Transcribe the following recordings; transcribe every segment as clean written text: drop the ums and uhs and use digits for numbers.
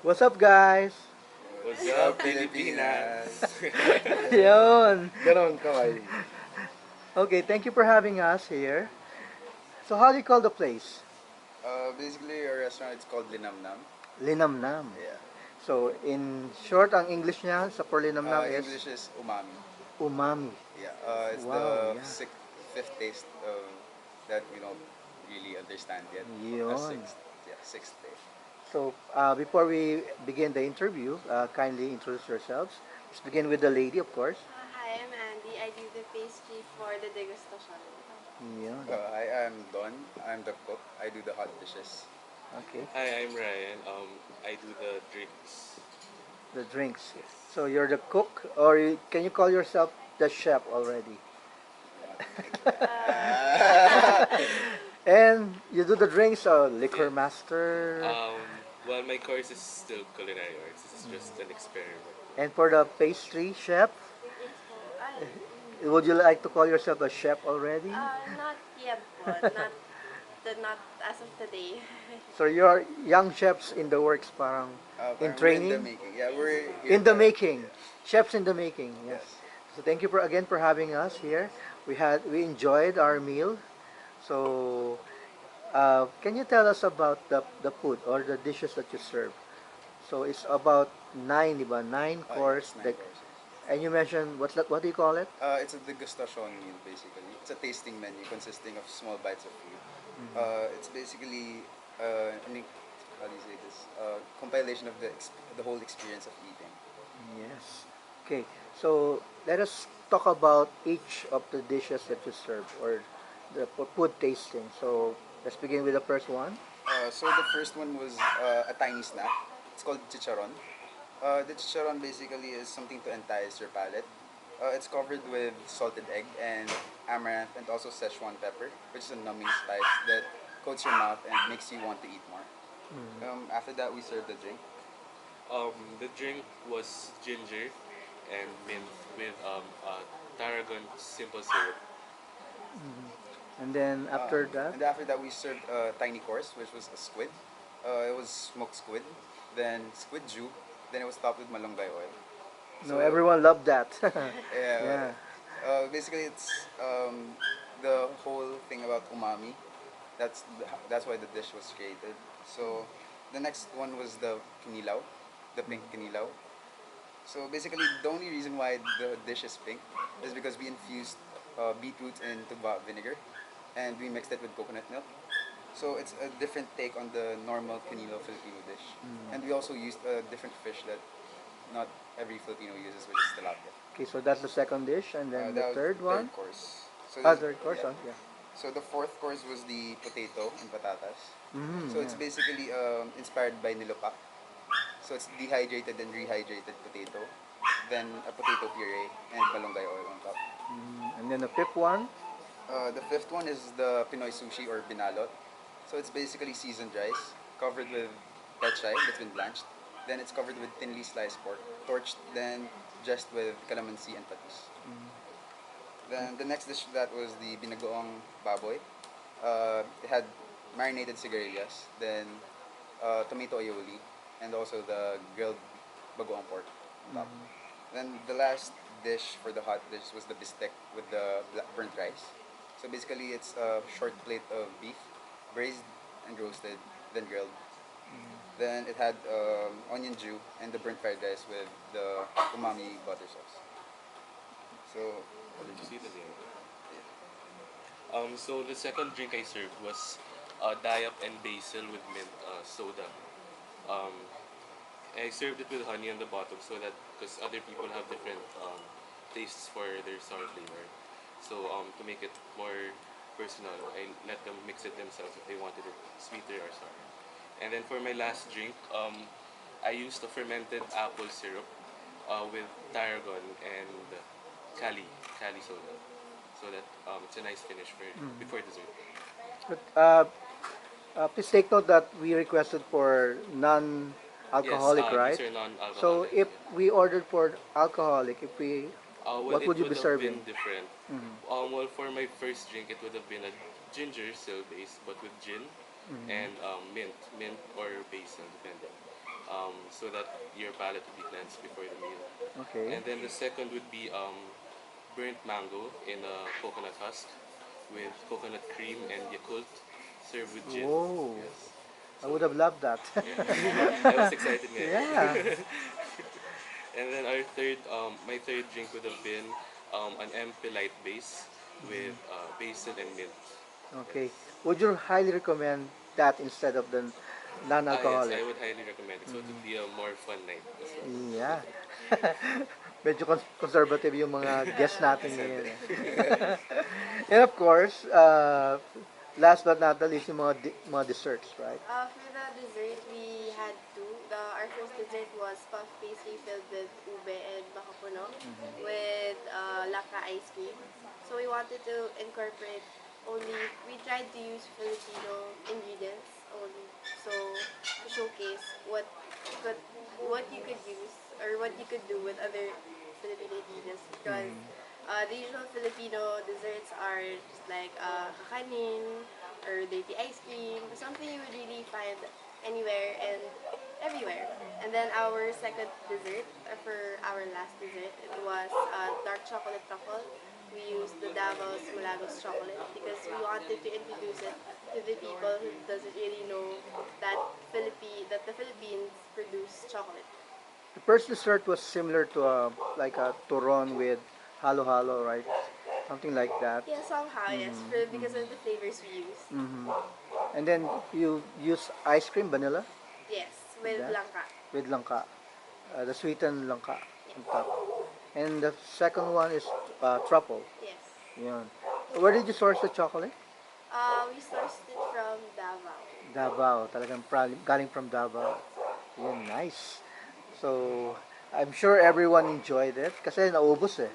What's up, guys? What's What's up, up, Pilipinas? Pilipinas? Yun. Ganon kaway. Okay, thank you for having us here. So, how do you call the place? Basically, our restaurant it's called Linamnam. Linamnam. Yeah. So, in short, ang English niya sa for Linamnam is English is umami. umami. Yeah. It's Wow, the yeah. fifth taste that we don't really understand yet. Yun. Sixth. Yeah, sixth taste. So, before we begin the interview, kindly introduce yourselves. Let's begin with the lady, of course. Hi, I'm Andy. I do the pastry for the degustation. Yun. I am Don. I'm the cook. I do the hot dishes. Okay. Hi, I'm Ryan. I do the drinks. The drinks. Yes. So, you're the cook, or can you call yourself the chef already? Uh, And you do the drinks, liquor Yeah. master. Well, my course is still culinary arts. This is just an experiment. And for the pastry chef, yes po. Ay, would you like to call yourself a chef already? not yet po. Not as of today. So you're young chefs in the works, parang in We're in the training, making. Yeah, we're here in the para- making, Yeah. chefs in the making. Yes. Yes. So thank you for again for having us here. We enjoyed our meal. So can you tell us about the food or the dishes that you serve? So it's about nine, diba? Nine course. It's nine courses. And you mentioned what's that? What do you call it? It's a degustation meal basically. It's a tasting menu consisting of small bites of food. It's basically how do you say this? Compilation of the whole experience of eating. Yes. Okay. So let us talk about each of the dishes that you serve or the food tasting. So let's begin with the first one. So the first one was a tiny snack. It's called chicharon. The chicharon basically is something to entice your palate. It's covered with salted egg and amaranth and also Szechuan pepper, which is a numbing spice that coats your mouth and makes you want to eat more. After that, we serve the drink. The drink was ginger and mint with tarragon simple syrup. And then after that, And after that, we served a tiny course, which was a squid. It was smoked squid, then squid jus, then it was topped with malunggay oil. no, So everyone loved that. yeah, Yeah. basically it's the whole thing about umami. That's why the dish was created. So the next one was the kinilaw, the pink kinilaw. So basically, the only reason why the dish is pink is because we infused beetroot into vinegar, and we mixed it with coconut milk. So it's a different take on the normal Canilo Filipino dish. And we also used a different fish that not every Filipino uses, which is tilapia. Okay, so that's the second dish, and then the That was third the one. third course. So Third course. yeah. Yeah. So the fourth course was the potato and patatas. So it's Yeah. basically inspired by nilupak. So it's dehydrated and rehydrated potato, then a potato puree and malunggay oil on top. And then the fifth one. The fifth one is the Pinoy sushi or binalot. So it's basically seasoned rice covered with pechay that's been blanched. Then it's covered with thinly sliced pork, torched, then dressed with calamansi and patis. Then the next dish that was the binagoong baboy. It had marinated sigarilyas, then tomato aioli, and also the grilled bagoong pork on top. Then the last dish for the hot dish was the bistek with the burnt rice. So basically, it's a short plate of beef, braised and roasted, then grilled. Then it had onion jus and the burnt fried rice with the umami butter sauce. So Did you see the name? So the second drink I served was dayap and basil with mint soda. Um, I served it with honey on the bottom so that because other people have different tastes for their sour flavor. So to make it more personal, I let them mix it themselves if they wanted it sweeter or sour. And then for my last drink, I used a fermented apple syrup with tarragon and Cali soda, so that it's a nice finish for before dessert. But please take note that we requested for Yes, non-alcoholic, these right? are So non-alcoholic. if Yeah. we ordered for alcoholic, if we, Well, what it would you be would have serving? been different. Well, for my first drink, it would have been a ginger still base, but with gin and mint or basil, depending. so that your palate will be cleansed before the meal. Okay. And then the second would be burnt mango in a coconut husk with coconut cream and Yakult, served with gin. Whoa. Yes. I would have loved that. I was excited ngayon. Yeah. And then my third drink would have been an MP light base with basil and mint. Okay. Yes. Would you highly recommend that instead of the Yes, non-alcoholic? I would highly recommend it. So it would be a more fun night as well. Yeah. Medyo conservative yung mga guests natin ngayon. And of course, last but not the least, yung mga desserts, right? For the dessert, we had two. Our first dessert was puff pastry filled with ube and bakapuno with laka ice cream. So we wanted to incorporate we tried to use Filipino ingredients only. So to showcase what you could use or what you could do with other Filipino ingredients because the usual Filipino desserts are just like kakanin or dirty ice cream, something you would really find anywhere and everywhere. And then our second dessert, for our last dessert, it was dark chocolate truffle. We used the Davos Malagos chocolate because we wanted to introduce it to the people who doesn't really know that the Philippines produce chocolate. The first dessert was similar to like a turon with halo-halo, right? Something like that. Yeah, somehow yes, because of the flavors we use. And then you use ice cream, vanilla, Yes, with That? langka. with langka, the sweetened langka on top. And the second one is truffle. Yes. Yun. Where did you source the chocolate? We sourced it from Davao. Davao. Talagang galing from Davao. Yun, nice. So, I'm sure everyone enjoyed it kasi naubos eh.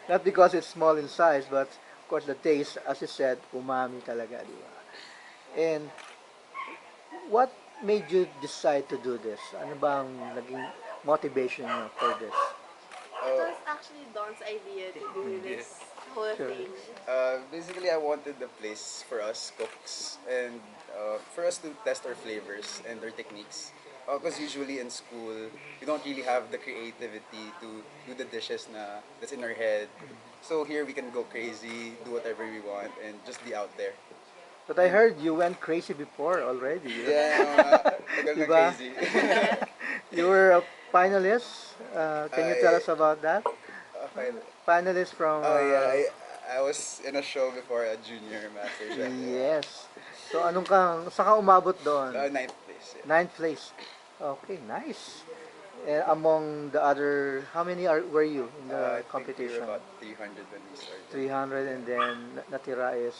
Not because it's small in size, but of course the taste, as you said, umami talaga, di ba? And what made you decide to do this? Ano bang naging motivation niyo for this? It was actually Don's idea to do this whole Sure. thing. Basically, I wanted the place for us cooks and for us to test our flavors and our techniques. Because usually in school, we don't really have the creativity to do the dishes that's in our head. So here we can go crazy, do whatever we want, and just be out there. But I heard you went crazy before already. Yeah, tagal na Diba? crazy. You were a finalist. Can you tell us about that? Fine. Finalist from... Oh yeah, I was in a show before a junior master chef. Yes. So saan ka umabot doon? Ninth place. Yeah. Ninth place. Okay, nice. Among the other, how many were you in the I think we competition? were about 300 when we started. 300 and then natira is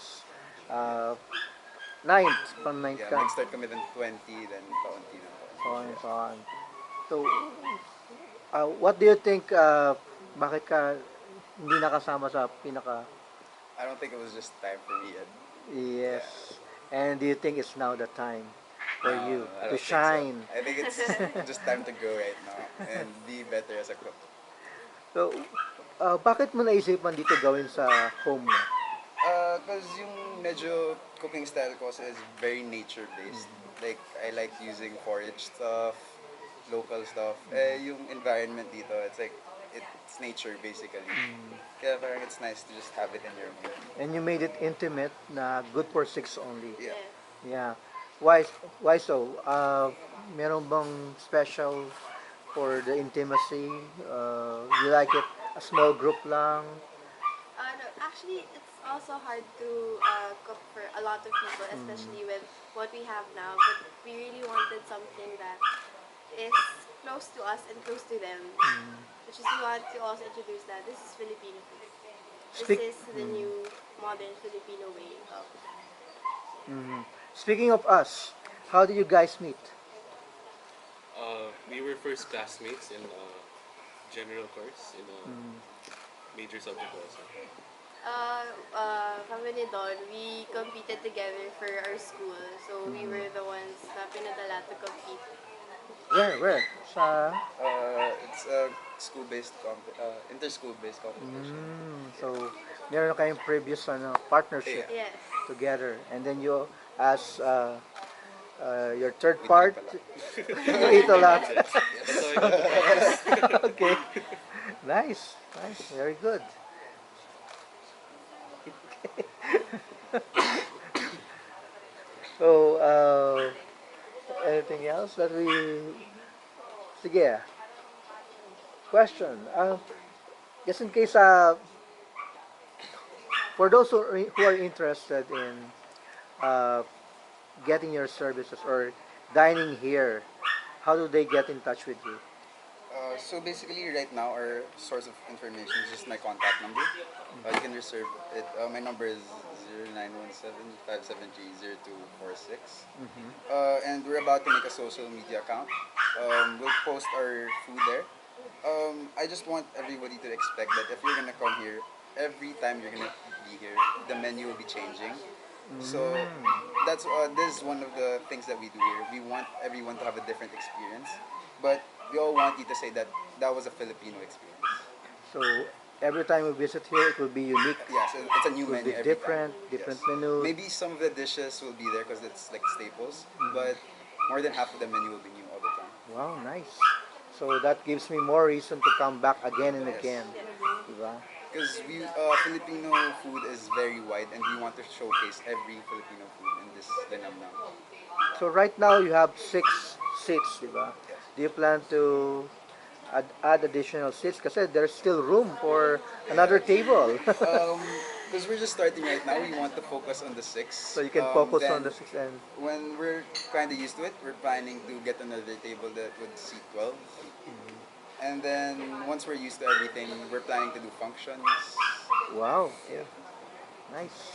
ninth, from ninth Yeah, ka. nag-start kami then 20, then paunti na. So on and so on. So, what do you think, bakit ka hindi nakasama sa pinaka... I don't think it was just time for me yet. Yes. And do you think it's now the time for No, you I to don't think so. shine? I think it's just time to go right now and be better as a cook. So, bakit mo naisipan dito gawin sa home mo? Because yung medyo cooking style ko kasi is very nature-based. Like, I like using forage stuff, local stuff. Yung environment dito, it's like, it's nature basically. Kaya parang it's nice to just have it in your home. And you made it intimate na good for 6 only. Yeah. Yeah. Why so? Meron bang special for the intimacy? You like it a small group lang? No, actually, it's also hard to cook for a lot of people, especially with what we have now. But we really wanted something that is close to us and close to them. Which is we want to also introduce that this is Filipino food. This is the new modern Filipino way of. Speaking of us, how did you guys meet? We were first classmates in general course in a major subject also. Kami ni Don, we competed together for our school. So we were the ones na pinadala to compete. Where? Sa... It's a school-based, inter-school-based competition. So, meron na kayong previous partnership Yes. together. And then you, as your third We part, drink you eat a lot. That's how I got to practice. Okay, nice, nice, very good. So, anything else that we... Sige, question. Just in case, for those who are interested in uh, getting your services or dining here, how do they get in touch with you? So basically, right now, our source of information is just my contact number. You can reserve it. My number is 0917-573-0246. And we're about to make a social media account. We'll post our food there. I just want everybody to expect that if you're gonna come here, every time you're gonna be here, the menu will be changing. So this is one of the things that we do here. We want everyone to have a different experience, but we all want you to say that that was a Filipino experience. So, every time we visit here, it will be unique. Yeah, so it's a new It will menu be every different, time. different Yes. menus. Maybe some of the dishes will be there because it's like staples, but more than half of the menu will be new all the time. Wow, nice. So that gives me more reason to come back again and Yes. again. Diba? Because Filipino food is very wide, and we want to showcase every Filipino food in this Linamnam. So right now you have 6 seats, diba? Yes. Do you plan to add additional seats? Kasi there's still room for another table. Because we're just starting right now, we want to focus on the six. So you can focus on Then the 6 and... when we're kind of used to it, we're planning to get another table that would seat 12. And then once we're used to everything, we're planning to do functions. Wow, Yeah. nice.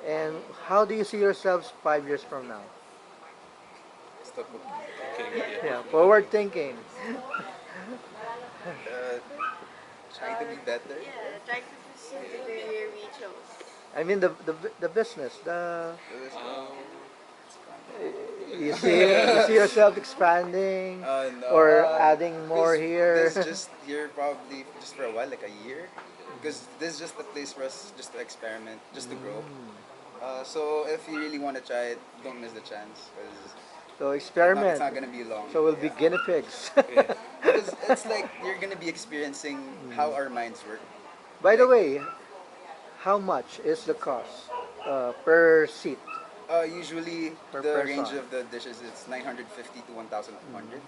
And how do you see yourselves 5 years from now? Stop cooking. Okay, Yeah, forward thinking. Trying to be better. Yeah, trying to pursue the career we chose. I mean the business, Um, you see yourself expanding No, or adding more 'cause here. This just here probably just for a while, like a year. Because this is just a place for us just to experiment, just to grow. So if you really want to try it, don't miss the chance. Because So it's experiment. not gonna be long. So we'll be Yeah. guinea pigs. Because it's like you're gonna be experiencing how our minds work. By the way, how much is the cost per seat? Usually Per the person. range of the dishes is 950 to 1,200.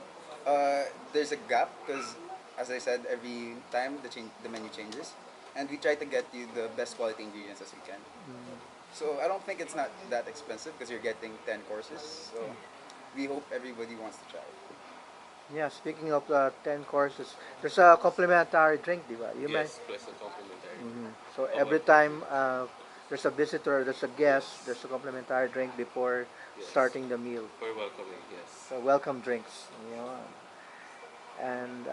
There's a gap because, as I said, every time the menu changes, and we try to get you the best quality ingredients as we can. So I don't think it's not that expensive because you're getting 10 courses. So we hope everybody wants to try it. Yeah, speaking of 10 courses, there's a complimentary drink, diba? You yes, plus a complimentary. So every time there's a visitor, there's a guest, there's a complimentary drink before Yes. starting the meal. For welcoming, yes. So welcome drinks. Yeah. And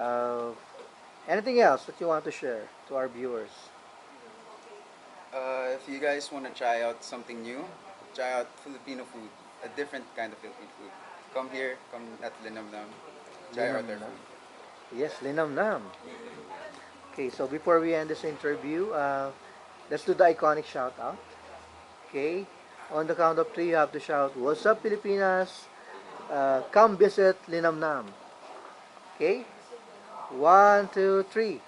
anything else that you want to share to our viewers? If you guys want to try out something new, try out Filipino food, a different kind of Filipino food. Come here, come at Linamnam, try out our Linamnam. food. Yes, Linamnam. Okay, so before we end this interview, let's do the iconic shout out. Okay, on the count of 3, you have to shout, "What's up, Pilipinas? Come visit Linamnam." Okay, 1, 2, 3.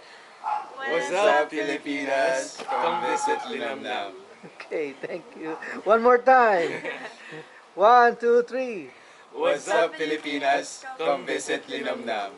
What's up, Pilipinas? Come visit Linamnam. Okay, thank you. One more time. 1, 2, 3. What's up, Pilipinas? Come visit Linamnam.